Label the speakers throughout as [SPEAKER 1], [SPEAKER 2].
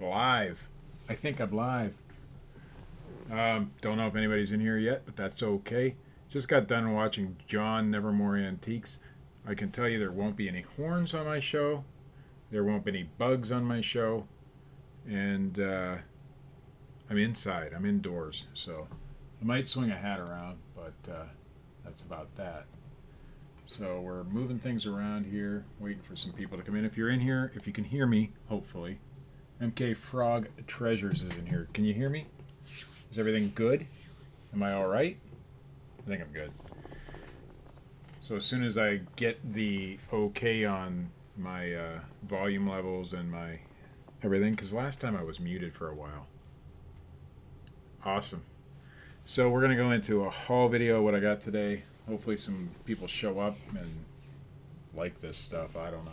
[SPEAKER 1] Live. I think I'm live. Don't know if anybody's in here yet, but that's okay. Just got done watching John Nevermore Antiques. I can tell you there won't be any horns on my show. There won't be any bugs on my show. And I'm inside. I'm indoors. So I might swing a hat around, but that's about that. So we're moving things around here, waiting for some people to come in. If you're in here, if you can hear me, hopefully. MK Frog Treasures is in here. Can you hear me? Is everything good? Am I all right? I think I'm good. So as soon as I get the okay on my volume levels and my everything, because last time I was muted for a while. Awesome. So we're going to go into a haul video, what I got today. Hopefully some people show up and like this stuff. I don't know.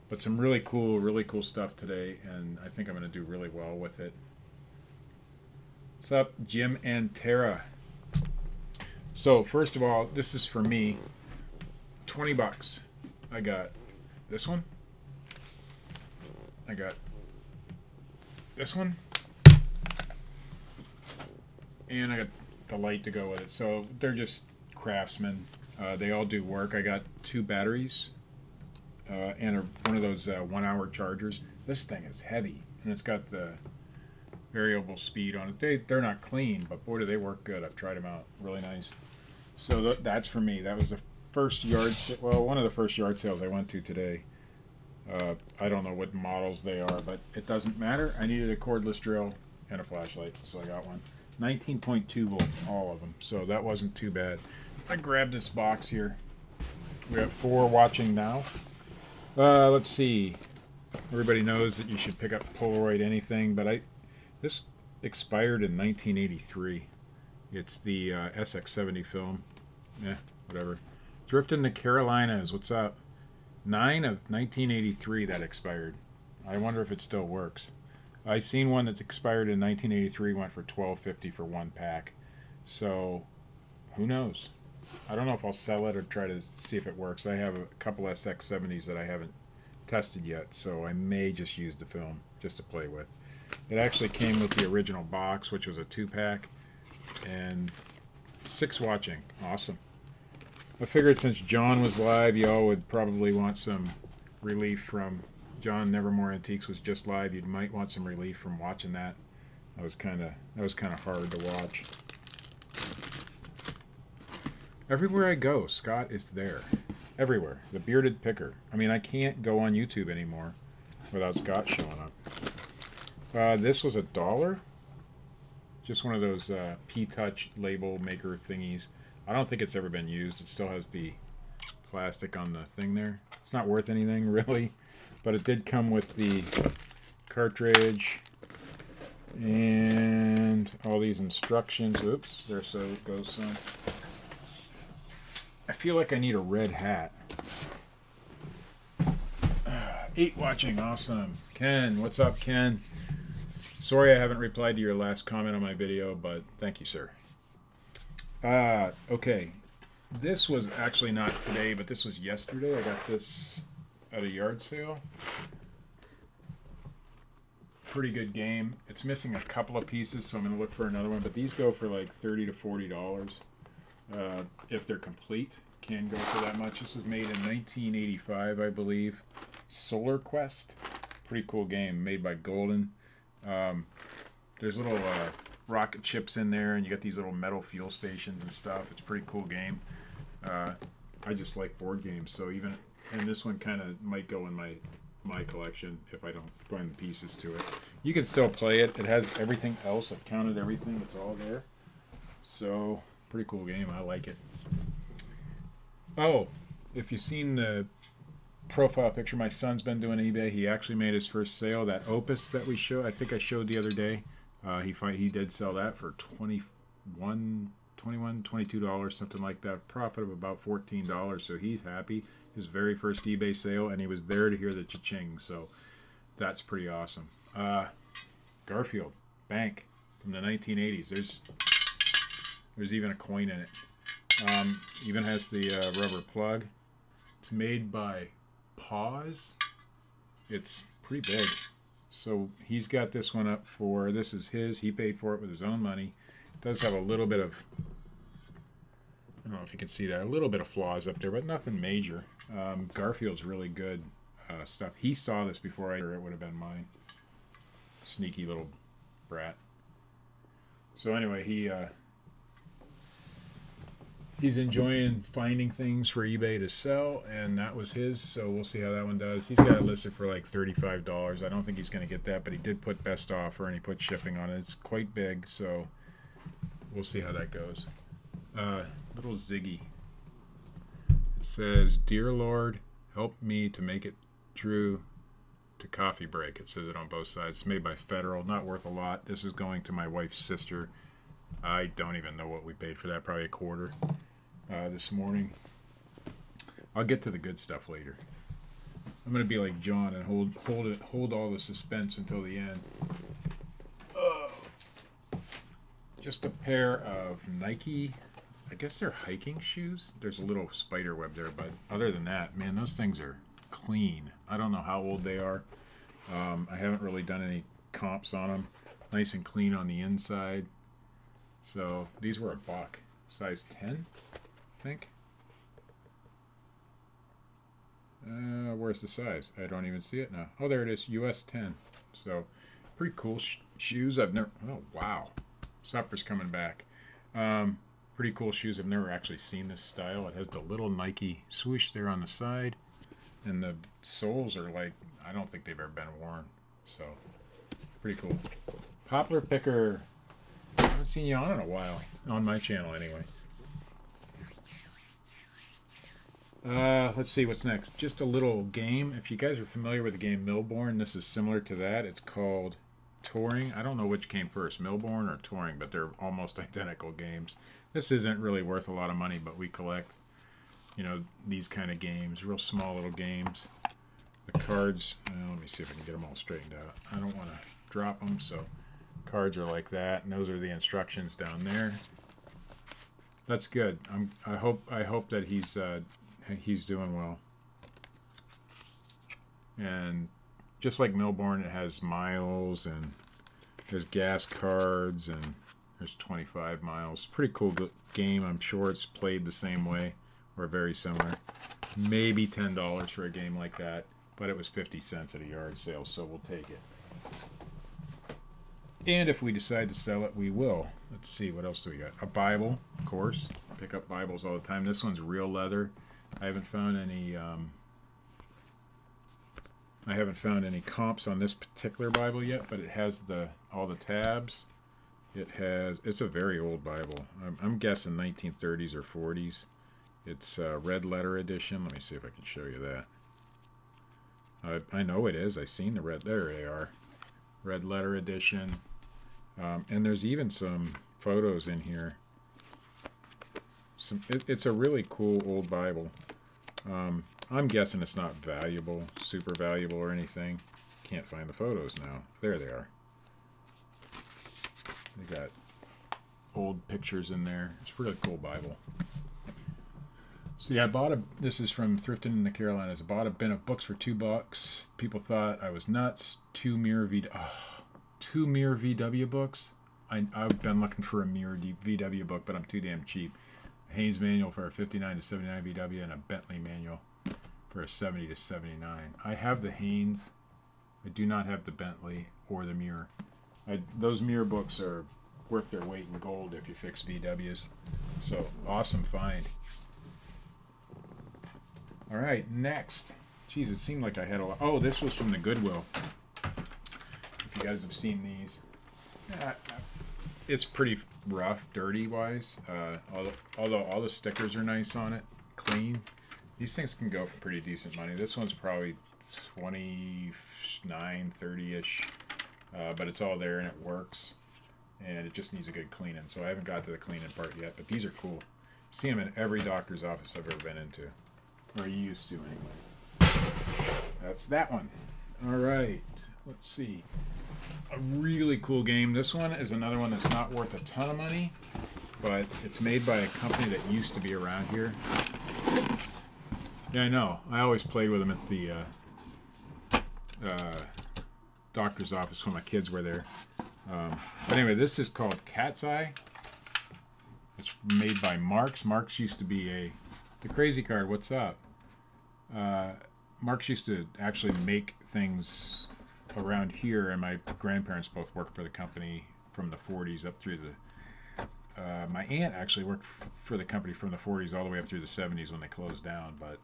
[SPEAKER 1] But some really cool stuff today, and I think I'm going to do really well with it. What's up, Jim and Tara? So, first of all, this is for me. 20 bucks. I got this one. I got this one. And I got the light to go with it. So, they're just Craftsman. They all do work. I got 2 batteries. And one of those 1-hour chargers. This thing is heavy, and it's got the variable speed on it. They're not clean, but boy, do they work good. I've tried them out. Really nice. So that's for me. That was the first one of the first yard sales I went to today. I don't know what models they are, but it doesn't matter. I needed a cordless drill and a flashlight, so I got one. 19.2 volt, all of them. So that wasn't too bad. I grabbed this box here. We have 4 watching now. Let's see. Everybody knows that you should pick up Polaroid anything, but this expired in 1983. It's the SX70 film. Yeah, whatever. Thrift in the Carolinas. What's up? 9 of 1983 that expired. I wonder if it still works. I seen one that's expired in 1983 went for $12.50 for 1 pack. So, who knows? I don't know if I'll sell it or try to see if it works. I have a couple SX70s that I haven't tested yet, so I may just use the film just to play with. It actually came with the original box, which was a 2-pack, and 6 watching. Awesome. I figured since John was live, y'all would probably want some relief from John Nevermore Antiques was just live. You might want some relief from watching that. That was kind of hard to watch. Everywhere I go, Scott is there. Everywhere. The Bearded Picker. I mean, I can't go on YouTube anymore without Scott showing up. This was $1. Just one of those P-Touch label maker thingies. I don't think it's ever been used. It still has the plastic on the thing there. It's not worth anything, really. But it did come with the cartridge and all these instructions. Oops, there so it goes some. I feel like I need a red hat. 8 watching, awesome. Ken, what's up, Ken? Sorry I haven't replied to your last comment on my video, but thank you, sir. Okay. This was actually not today, but this was yesterday. I got this at a yard sale. Pretty good game. It's missing a couple of pieces, so I'm going to look for another one, but these go for like $30 to $40. If they're complete, can go for that much. This was made in 1985, I believe. Solar Quest, pretty cool game, made by Golden. There's little rocket ships in there, and you got these little metal fuel stations and stuff. It's a pretty cool game. I just like board games, so and this one kind of might go in my collection if I don't find the pieces to it. You can still play it. It has everything else. I've counted everything. It's all there. So pretty cool game. I like it. Oh, if you've seen the profile picture my son's been doing eBay, he actually made his first sale. That Opus that we showed, I think I showed the other day, he did sell that for $21, $22, something like that. Profit of about $14, so he's happy. His very first eBay sale, and he was there to hear the cha-ching, so that's pretty awesome. Garfield Bank from the 1980s. There's even a coin in it. Even has the rubber plug. It's made by Paws. It's pretty big. So he's got this one up for, this is his, he paid for it with his own money. It does have a little bit of, I don't know if you can see that, a little bit of flaws up there, but nothing major. Garfield's really good stuff. He saw this before it would have been mine. Sneaky little brat. So anyway, he's enjoying finding things for eBay to sell, and that was his, so we'll see how that one does. He's got it listed for like $35. I don't think he's going to get that, but he did put best offer, and he put shipping on it. It's quite big, so we'll see how that goes. Little Ziggy. It says, "Dear Lord, help me to make it through to coffee break." It says it on both sides. It's made by Federal, not worth a lot. This is going to my wife's sister. I don't even know what we paid for that, probably a quarter this morning. I'll get to the good stuff later. I'm gonna be like John and hold all the suspense until the end. Just a pair of Nike, I guess they're hiking shoes. There's a little spider web there, but other than that, man, those things are clean. I don't know how old they are. I haven't really done any comps on them. Nice and clean on the inside. So these were $1, size 10, I think. Where's the size? I don't even see it now. Oh, there it is, US 10. So pretty cool shoes. I've never. Oh wow, supper's coming back. Pretty cool shoes. I've never actually seen this style. It has the little Nike swoosh there on the side, and the soles are like, I don't think they've ever been worn. So pretty cool. Poplar Picker. I haven't seen you on in a while, on my channel anyway. Let's see what's next. Just a little game. If you guys are familiar with the game Millborn, this is similar to that. It's called Touring. I don't know which came first, Millborn or Touring, but they're almost identical games. This isn't really worth a lot of money, but we collect, you know, these kind of games, real small little games. The cards, let me see if I can get them all straightened out. I don't want to drop them, so cards are like that, and those are the instructions down there. That's good. I hope that he's doing well. And just like Millborn, it has miles, and there's gas cards, and there's 25 miles. Pretty cool game. I'm sure it's played the same way or very similar. Maybe $10 for a game like that, but it was 50 cents at a yard sale, so we'll take it. And if we decide to sell it, we will. Let's see, what else do we got? A Bible, of course. I pick up Bibles all the time. This one's real leather. I haven't found any comps on this particular Bible yet, but it has all the tabs. It's a very old Bible. I'm guessing 1930s or 40s. It's a red letter edition. Let me see if I can show you that. I know it is. I've seen the red. There they are. Red letter edition. And there's even some photos in here. It's a really cool old Bible. I'm guessing it's not valuable, super valuable or anything. Can't find the photos now. There they are. They got old pictures in there. It's a really cool Bible. So yeah, this is from Thrifting in the Carolinas. I bought a bin of books for $2. People thought I was nuts. Two Mirror VW books. I've been looking for a Mirror VW book, but I'm too damn cheap. A Haynes manual for a 59 to 79 VW and a Bentley manual for a 70 to 79. I have the Haynes. I do not have the Bentley or the Mirror. Those Mirror books are worth their weight in gold if you fix VWs. So, awesome find. All right, next. Geez, it seemed like I had a lot. Oh, this was from the Goodwill. If you guys have seen these. It's pretty rough, dirty-wise. Although all the stickers are nice on it, clean. These things can go for pretty decent money. This one's probably 29, 30-ish. But it's all there and it works. And it just needs a good cleaning. So I haven't got to the cleaning part yet, but these are cool. See them in every doctor's office I've ever been into. Or used to, anyway. That's that one. All right. Let's see. A really cool game. This one is another one that's not worth a ton of money, but it's made by a company that used to be around here. Yeah, I know. I always played with them at the doctor's office when my kids were there. But anyway, this is called Cat's Eye. It's made by Marks. Marks used to be the Crazy Card. What's up? Marks used to actually make things around here, and my grandparents both worked for the company from the 40s up through the. My aunt actually worked for the company from the 40s all the way up through the 70s when they closed down. But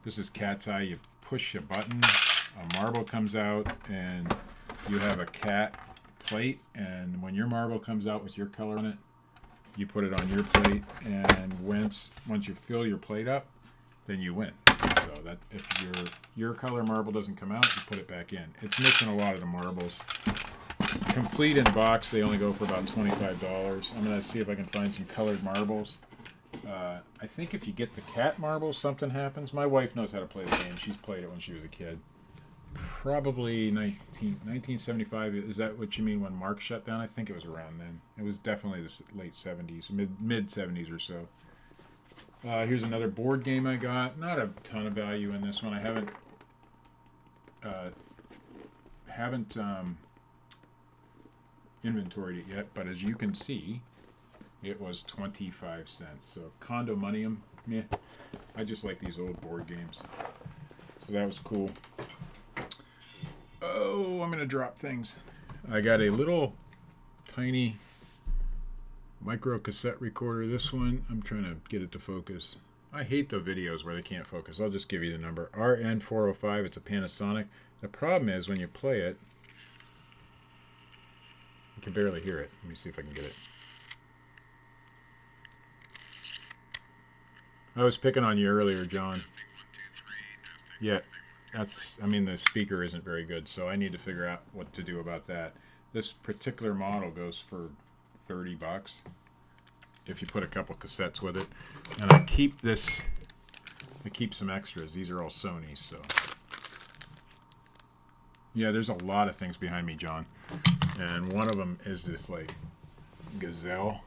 [SPEAKER 1] this is Cat's Eye. You push a button, a marble comes out, and you have a cat plate. And when your marble comes out with your color on it, you put it on your plate. And once you fill your plate up, then you win. So that if your color marble doesn't come out, you put it back in. It's missing a lot of the marbles. Complete in box, they only go for about $25. I'm going to see if I can find some colored marbles. I think if you get the cat marbles, something happens. My wife knows how to play the game. She's played it when she was a kid. Probably 1975. Is that what you mean when Mark shut down? I think it was around then. It was definitely the late 70s, mid 70s or so. Here's another board game I got. Not a ton of value in this one. I haven't inventoried it yet, but as you can see, it was 25 cents. So Condominium, yeah, I just like these old board games. So that was cool. Oh, I'm gonna drop things. I got a little tiny micro cassette recorder. This one, I'm trying to get it to focus. I hate the videos where they can't focus. I'll just give you the number. RN405. It's a Panasonic. The problem is when you play it, you can barely hear it. Let me see if I can get it. I was picking on you earlier, John. Yeah, I mean, the speaker isn't very good, so I need to figure out what to do about that. This particular model goes for $30 if you put a couple cassettes with it. And I keep some extras. These are all Sony, so. Yeah, there's a lot of things behind me, John. And one of them is this, like, gazelle.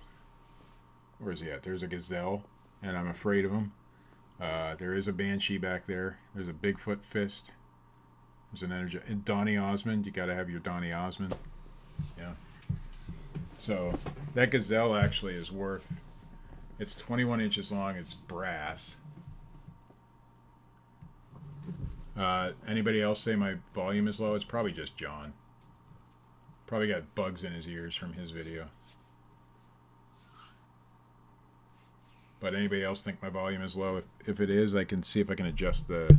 [SPEAKER 1] Where is he at? There's a gazelle, and I'm afraid of him. There is a banshee back there. There's a Bigfoot fist. There's an energy. And Donny Osmond. You got to have your Donny Osmond. Yeah. So that gazelle actually is worth. It's 21 inches long. It's brass. Anybody else say my volume is low? It's probably just John. Probably got bugs in his ears from his video. But anybody else think my volume is low? If it is, I can see if I can adjust the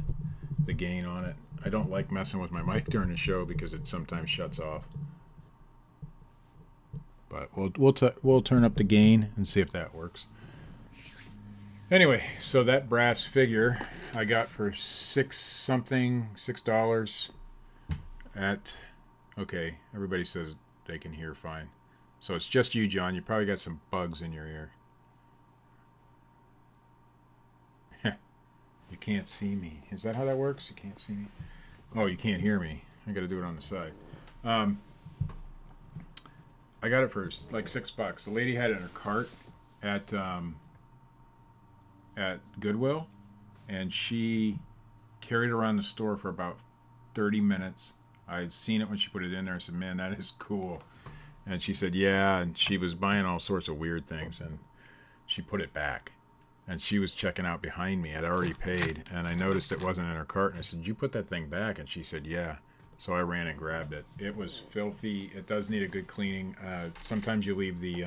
[SPEAKER 1] gain on it. I don't like messing with my mic during the show because it sometimes shuts off. But we'll turn up the gain and see if that works. Anyway, so that brass figure I got for $6 at. Okay, everybody says they can hear fine. So it's just you, John. You probably got some bugs in your ear. You can't see me. Is that how that works? You can't see me? Oh, you can't hear me. I got to do it on the side. I got it for like $6. The lady had it in her cart at Goodwill, and she carried it around the store for about 30 minutes. I had seen it when she put it in there. I said, man, that is cool. And she said, yeah, and she was buying all sorts of weird things, and she put it back. And she was checking out behind me. I'd already paid, and I noticed it wasn't in her cart. And I said, did you put that thing back? And she said, yeah. So I ran and grabbed it. It was filthy. It does need a good cleaning. Sometimes you leave the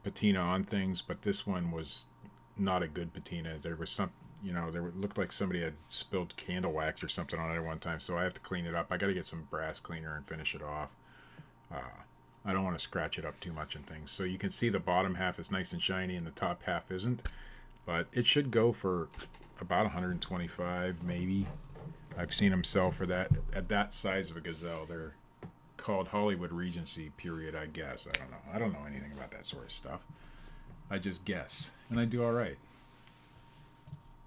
[SPEAKER 1] patina on things, but this one was not a good patina. There was some, looked like somebody had spilled candle wax or something on it at one time. So I have to clean it up. I got to get some brass cleaner and finish it off. I don't want to scratch it up too much and things. So you can see the bottom half is nice and shiny and the top half isn't. But it should go for about 125 maybe. I've seen them sell for that at that size of a gazelle. They're called Hollywood Regency period, I guess. I don't know. I don't know anything about that sort of stuff. I just guess. And I do all right.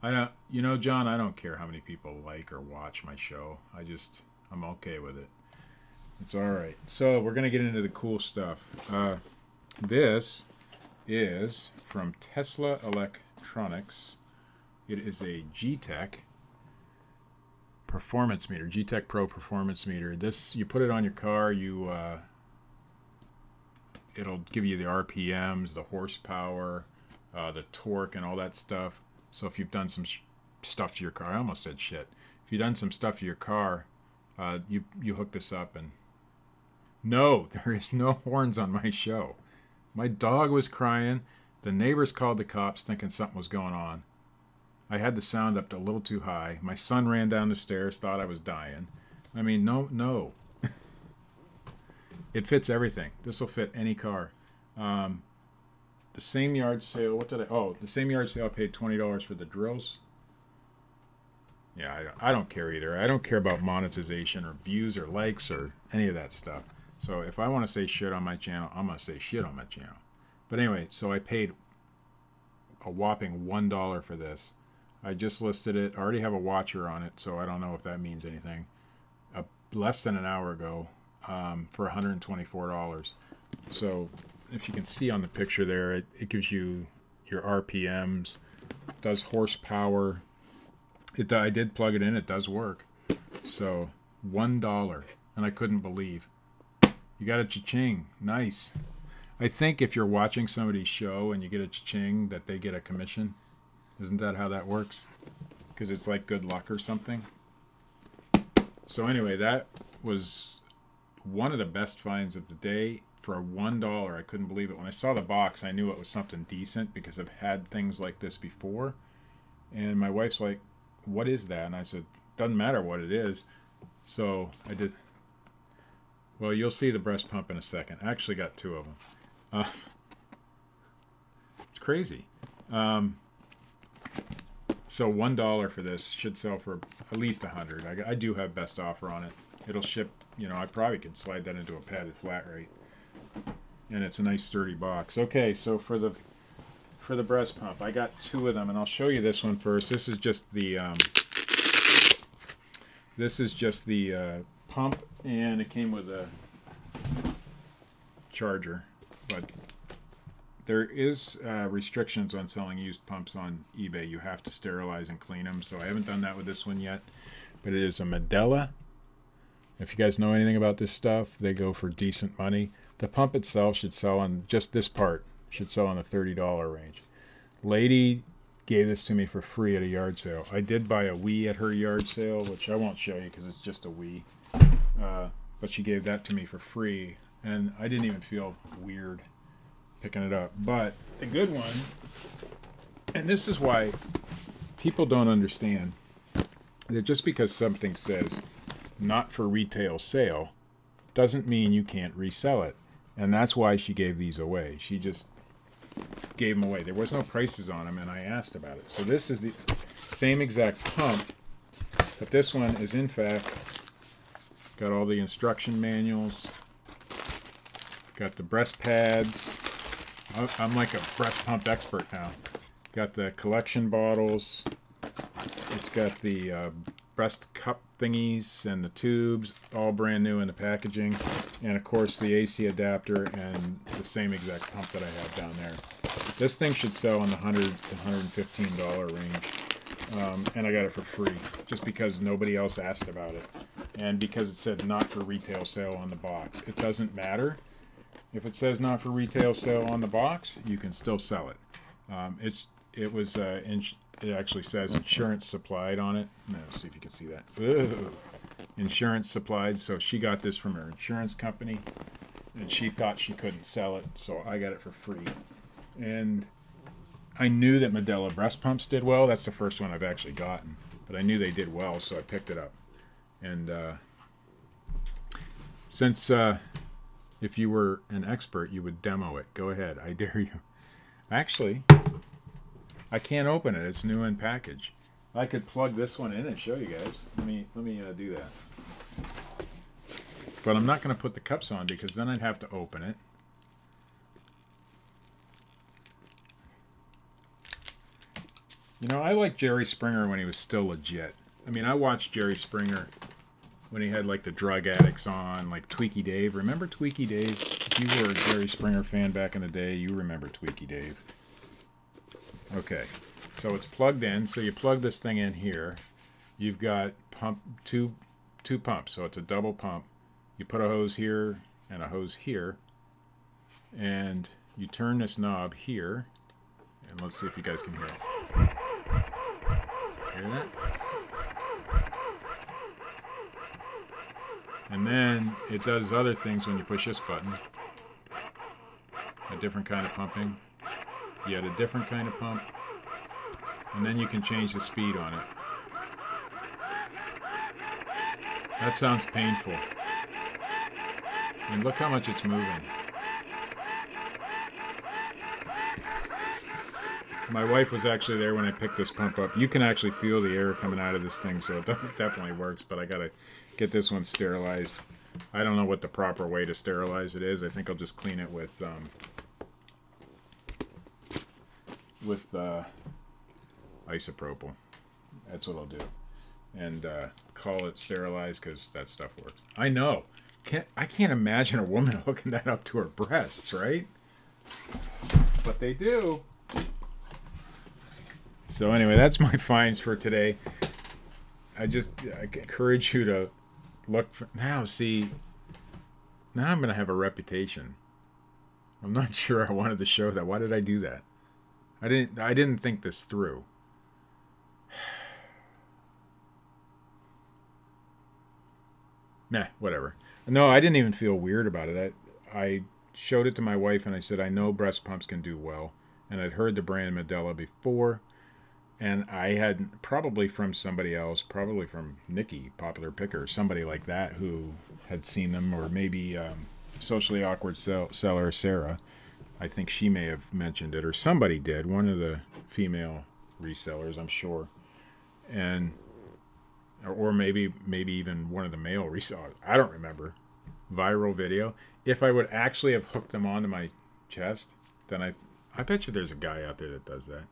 [SPEAKER 1] John, I don't care how many people like or watch my show. I'm okay with it. It's all right. So we're going to get into the cool stuff. This is from Tesla Electronics. It is a G-Tech. performance meter, G-Tech Pro performance meter. This, you put it on your car, it'll give you the RPMs, the horsepower, the torque, and all that stuff. So if you've done some stuff to your car, I almost said shit. If you've done some stuff to your car, you hook this up. And no, there is no horns on my show. My dog was crying. The neighbors called the cops thinking something was going on. I had the sound up a little too high. My son ran down the stairs, thought I was dying. I mean, no. It fits everything. This will fit any car. The same yard sale, the same yard sale, I paid $20 for the drills. Yeah, I don't care either. I don't care about monetization or views or likes or any of that stuff. So if I want to say shit on my channel, I'm going to say shit on my channel. But anyway, so I paid a whopping $1 for this. I just listed it. I already have a watcher on it, so I don't know if that means anything. Less than an hour ago for $124. So if you can see on the picture there, it gives you your RPMs, does horsepower. I did plug it in. It does work. So $1, and I couldn't believe. You got a cha-ching. Nice. I think if you're watching somebody's show and you get a cha-ching, that they get a commission. Isn't that how that works? Because it's like good luck or something. So anyway, that was one of the best finds of the day for $1. I couldn't believe it. When I saw the box, I knew it was something decent because I've had things like this before. And my wife's like, what is that? And I said, doesn't matter what it is. So I did. Well, you'll see the breast pump in a second. I actually got two of them. It's crazy. So $1 for this should sell for at least $100. I do have best offer on it. It'll ship, I probably could slide that into a padded flat rate. And it's a nice sturdy box. Okay, so for the breast pump, I got two of them, and I'll show you this one first. This is just the pump, and it came with a charger, but there is restrictions on selling used pumps on eBay. You have to sterilize and clean them, so I haven't done that with this one yet. But it is a Medela. If you guys know anything about this stuff, they go for decent money. The pump itself should sell on, just this part, should sell in the $30 range. Lady gave this to me for free at a yard sale. I did buy a Wii at her yard sale, which I won't show you because it's just a Wii. But she gave that to me for free, and I didn't even feel weird picking it up. But the good one, and this is why people don't understand, that just because something says not for retail sale doesn't mean you can't resell it. And that's why she gave these away. She just gave them away. There was no prices on them, and I asked about it. So this is the same exact pump, but this one is in fact got all the instruction manuals, got the breast pads. I'm like a breast pump expert now. Got the collection bottles. It's got the breast cup thingies and the tubes, all brand new in the packaging. And of course the AC adapter and the same exact pump that I have down there. This thing should sell in the $100 to $115 range. And I got it for free, just because nobody else asked about it. And because it said not for retail sale on the box. It doesn't matter. If it says not for retail sale on the box, you can still sell it. It actually says insurance supplied on it. Let's see if you can see that. Ooh. Insurance supplied. So she got this from her insurance company, and she thought she couldn't sell it, so I got it for free. And I knew that Medela breast pumps did well. That's the first one I've actually gotten, but I knew they did well, so I picked it up. And since if you were an expert, you would demo it. Go ahead, I dare you. Actually, I can't open it. It's new in package. I could plug this one in and show you guys. Let me do that. But I'm not going to put the cups on because then I'd have to open it. I like Jerry Springer when he was still legit. I mean, I watched Jerry Springer when he had like the drug addicts on, like Tweaky Dave. Remember Tweaky Dave? If you were a Jerry Springer fan back in the day, you remember Tweaky Dave. Okay, so it's plugged in. So you plug this thing in here. You've got two pumps, so it's a double pump. You put a hose here and a hose here, and you turn this knob here, and let's see if you guys can hear it. Hear that? And then it does other things when you push this button. A different kind of pumping. You add a different kind of pump, and then you can change the speed on it. That sounds painful. And look how much it's moving. My wife was actually there when I picked this pump up. You can actually feel the air coming out of this thing, so it definitely works, but I gotta get this one sterilized. I don't know what the proper way to sterilize it is. I think I'll just clean it with isopropyl. That's what I'll do. And call it sterilized, because that stuff works. I know. I can't imagine a woman hooking that up to her breasts, right? But they do. So anyway, that's my finds for today. I encourage you to look for... Now, see... Now I'm going to have a reputation. I'm not sure I wanted to show that. Why did I do that? I didn't think this through. Nah, whatever. No, I didn't even feel weird about it. I showed it to my wife and I said, I know breast pumps can do well. And I'd heard the brand Medela before. And I had probably from somebody else, probably from Nikki, Popular Picker, somebody like that who had seen them, or maybe Socially Awkward Seller Sarah. I think she may have mentioned it, or somebody did, one of the female resellers, I'm sure. And or maybe even one of the male resellers. I don't remember. Viral video. If I would actually have hooked them onto my chest, then I bet you there's a guy out there that does that.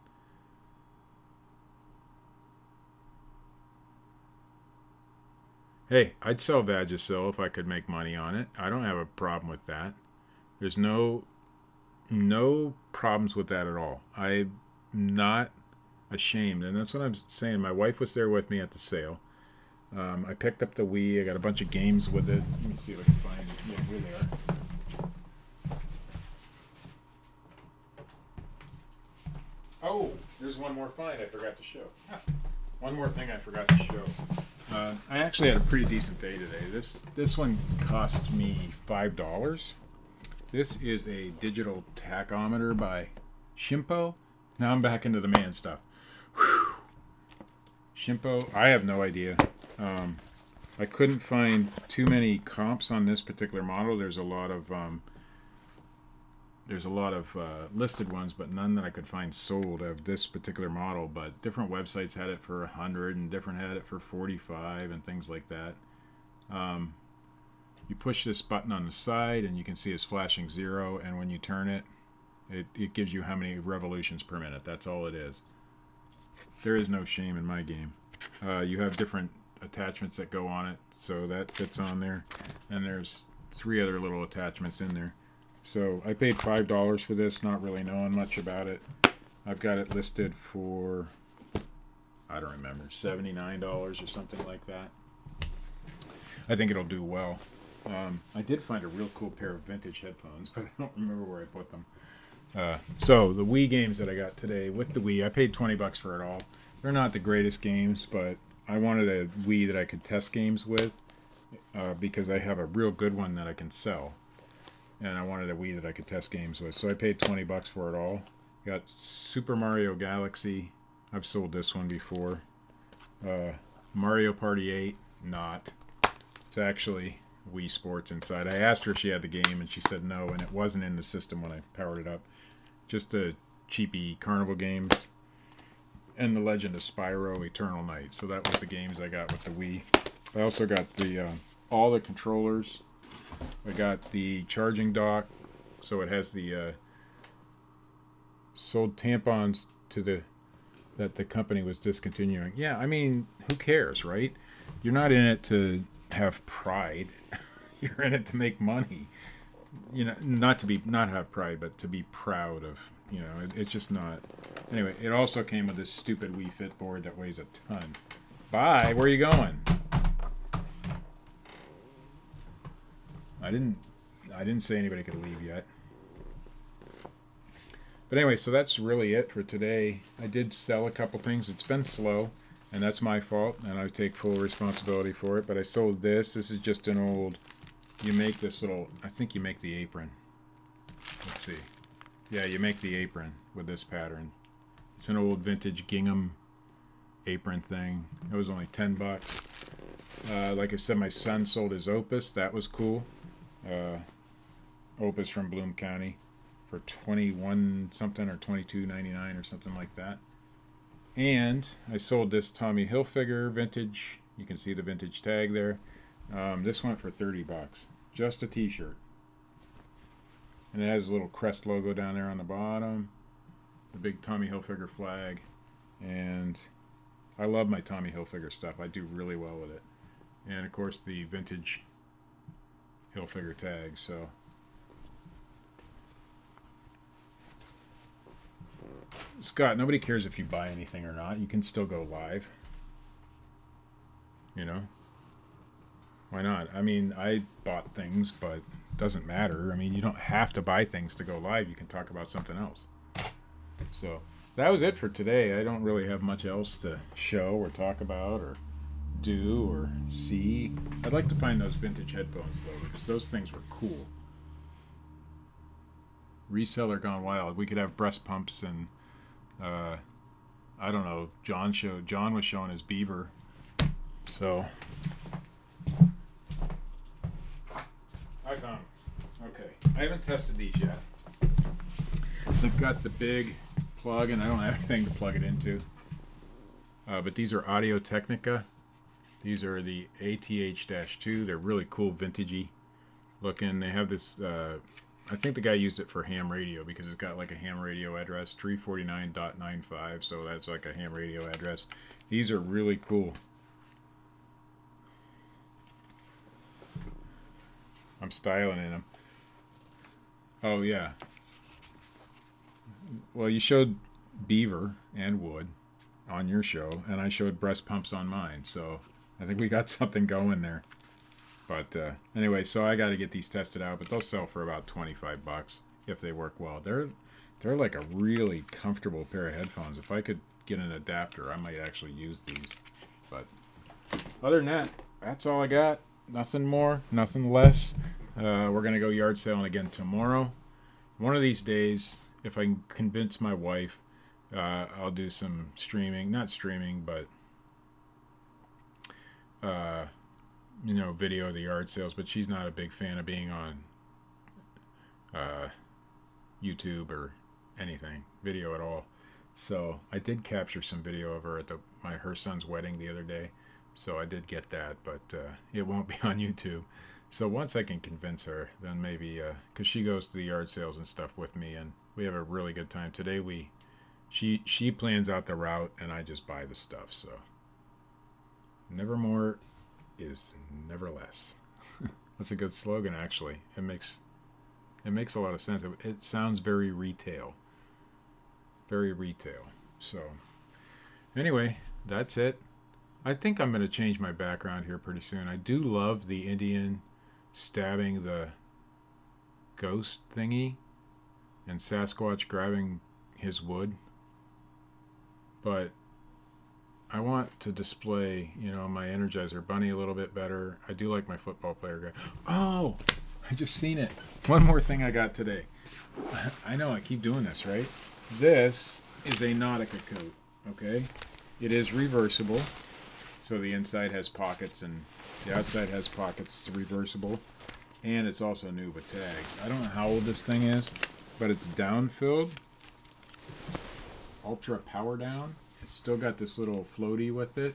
[SPEAKER 1] Hey, I'd sell Vagisil if I could make money on it. I don't have a problem with that. There's no problems with that at all. I'm not ashamed, and that's what I'm saying. My wife was there with me at the sale. I picked up the Wii. I got a bunch of games with it. Let me see if I can find it. Yeah, here they are. Oh, there's one more find I forgot to show. One more thing I forgot to show. I actually had a pretty decent day today. This one cost me $5. This is a digital tachometer by Shimpo. Now I'm back into the man stuff. Whew. Shimpo, I have no idea. I couldn't find too many comps on this particular model. There's a lot of listed ones, but none that I could find sold of this particular model. But different websites had it for 100, and different had it for 45, and things like that. You push this button on the side, and you can see it's flashing 0. And when you turn it, it gives you how many revolutions per minute. That's all it is. There is no shame in my game. You have different attachments that go on it, so that fits on there. And there's 3 other little attachments in there. So I paid $5 for this, not really knowing much about it. I've got it listed for, I don't remember, $79 or something like that. I think it'll do well. I did find a real cool pair of vintage headphones, but I don't remember where I put them. So the Wii games that I got today, with the Wii, I paid 20 bucks for it all. They're not the greatest games, but I wanted a Wii that I could test games with, because I have a real good one that I can sell. And I wanted a Wii that I could test games with. So I paid 20 bucks for it all. Got Super Mario Galaxy. I've sold this one before. Mario Party 8, not. It's actually Wii Sports inside. I asked her if she had the game, and she said no, and it wasn't in the system when I powered it up. Just the cheapy carnival games. And The Legend of Spyro Eternal Night. So that was the games I got with the Wii. I also got the all the controllers. I got the charging dock, so it has the sold tampons to that the company was discontinuing. Yeah, I mean, who cares, right? You're not in it to have pride. You're in it to make money. You know, not have pride, but to be proud of. You know, it's just not. Anyway, it also came with this stupid Wii Fit board that weighs a ton. Bye. Where are you going? I didn't say anybody could leave yet. But anyway, so that's really it for today. I did sell a couple things. It's been slow, and that's my fault, and I take full responsibility for it. But I sold this. This is just an old, you make this little, I think you make the apron. Let's see. Yeah, you make the apron with this pattern. It's an old vintage gingham apron thing. It was only 10 bucks. Like I said, my son sold his Opus. That was cool. Opus from Bloom County for 21 something or 22.99 or something like that. And I sold this Tommy Hilfiger vintage. You can see the vintage tag there. This went for 30 bucks. Just a t-shirt. And it has a little crest logo down there on the bottom. The big Tommy Hilfiger flag. And I love my Tommy Hilfiger stuff. I do really well with it. And of course the vintage Hilfiger tag. So Scott, nobody cares if you buy anything or not. You can still go live. You know? Why not? I mean, I bought things, but it doesn't matter. I mean, you don't have to buy things to go live. You can talk about something else. So that was it for today. I don't really have much else to show or talk about or do or see. I'd like to find those vintage headphones, though, because those things were cool. Reseller gone wild. We could have breast pumps and I don't know. John was showing his Beaver. So I found them. Okay. I haven't tested these yet. They've got the big plug, and I don't have anything to plug it into. But these are Audio Technica. These are the ATH-2. They're really cool, vintagey looking. They have this. I think the guy used it for ham radio because it's got like a ham radio address, 349.95, so that's like a ham radio address. These are really cool. I'm styling in them. Oh, yeah. Well, you showed Beaver and Wood on your show, and I showed breast pumps on mine, so I think we got something going there. But anyway, so I got to get these tested out, but they'll sell for about 25 bucks if they work well. They're like a really comfortable pair of headphones. If I could get an adapter, I might actually use these. But other than that, that's all I got. Nothing more, nothing less. We're going to go yard selling again tomorrow. One of these days, if I can convince my wife, I'll do some streaming. Not streaming, but you know, video of the yard sales, but she's not a big fan of being on YouTube or anything, video at all. So I did capture some video of her at her son's wedding the other day, so I did get that, but it won't be on YouTube. So once I can convince her, then maybe, because she goes to the yard sales and stuff with me, and we have a really good time. Today she plans out the route, and I just buy the stuff, so nevermore is never less. That's a good slogan, actually. It makes a lot of sense. It sounds very retail. Very retail. So anyway, that's it. I think I'm going to change my background here pretty soon. I do love the Indian stabbing the ghost thingy and Sasquatch grabbing his wood. But I want to display, you know, my Energizer Bunny a little bit better. I do like my football player guy. Oh, I just seen it. One more thing I got today. I know I keep doing this, right? This is a Nautica coat, okay? It is reversible. So the inside has pockets and the outside has pockets. It's reversible. And it's also new with tags. I don't know how old this thing is, but it's down-filled. Ultra power down. It's still got this little floaty with it.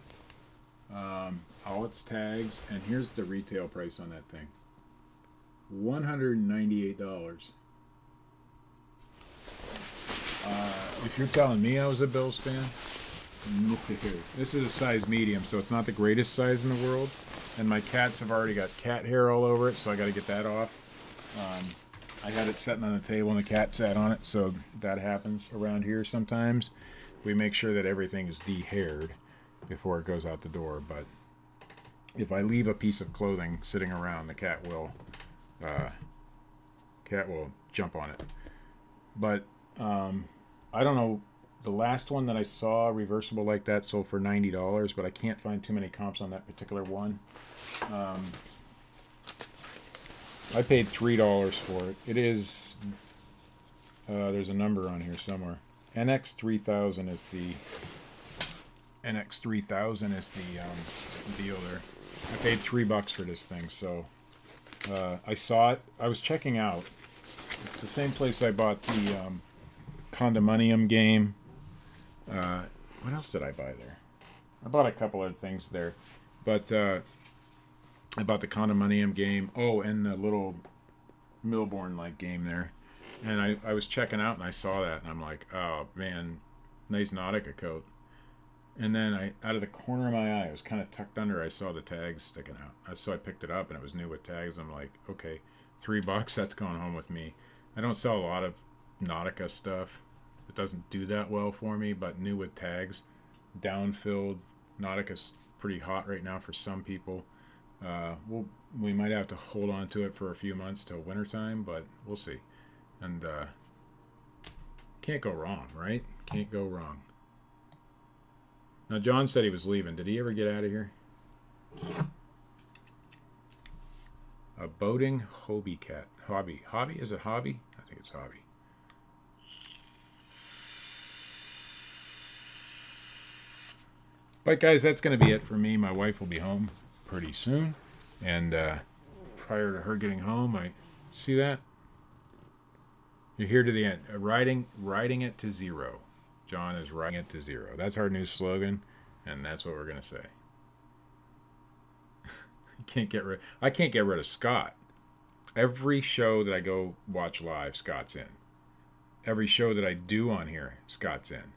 [SPEAKER 1] All its tags. And here's the retail price on that thing. $198. If you're telling me I was a Bills fan, this is a size medium, so it's not the greatest size in the world. And my cats have already got cat hair all over it, so I got to get that off. I had it sitting on the table and the cat sat on it, so that happens around here sometimes. We make sure that everything is de-haired before it goes out the door, but if I leave a piece of clothing sitting around, the cat will Cat will jump on it. But I don't know. The last one that I saw reversible like that sold for $90, but I can't find too many comps on that particular one. I paid $3 for it. It is, there's a number on here somewhere. NX3000 is the deal there. I paid $3 for this thing, so I saw it. I was checking out. It's the same place I bought the Condominium game. What else did I buy there? I bought a couple other things there, but I bought the Condominium game. Oh, and the little Milborn-like game there. And I was checking out and I saw that and I'm like, oh man, nice Nautica coat. And then out of the corner of my eye, it was kind of tucked under, I saw the tags sticking out. So I picked it up and it was new with tags. I'm like, okay, $3, that's going home with me. I don't sell a lot of Nautica stuff. It doesn't do that well for me, but new with tags, down-filled. Nautica's pretty hot right now for some people. We might have to hold on to it for a few months till wintertime, but we'll see. And can't go wrong, right? Can't go wrong. Now, John said he was leaving. Did he ever get out of here? A boating hobby cat. Hobby. Hobby? Is it hobby? I think it's hobby. But guys, that's going to be it for me. My wife will be home pretty soon. And prior to her getting home, I see that? You're here to the end. Riding it to zero. John is riding it to zero. That's our new slogan, and that's what we're going to say. I can't get rid of Scott. Every show that I go watch live, Scott's in. Every show that I do on here, Scott's in.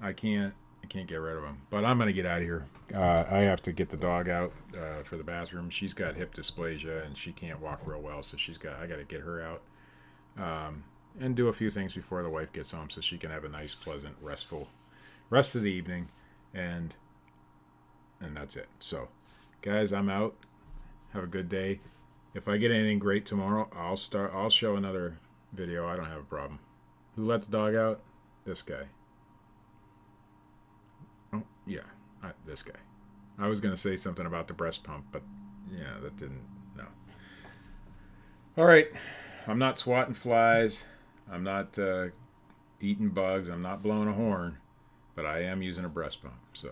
[SPEAKER 1] I can't get rid of him. But I'm going to get out of here. I have to get the dog out for the bathroom. She's got hip dysplasia, and she can't walk real well, so I got to get her out. And do a few things before the wife gets home so she can have a nice, pleasant, restful rest of the evening. And that's it. So, guys, I'm out. Have a good day. If I get anything great tomorrow, I'll show another video. I don't have a problem. Who let the dog out? This guy. Oh, yeah, this guy. I was going to say something about the breast pump, but yeah, that didn't, no. All right. I'm not swatting flies. I'm not eating bugs. I'm not blowing a horn. But I am using a breast pump. So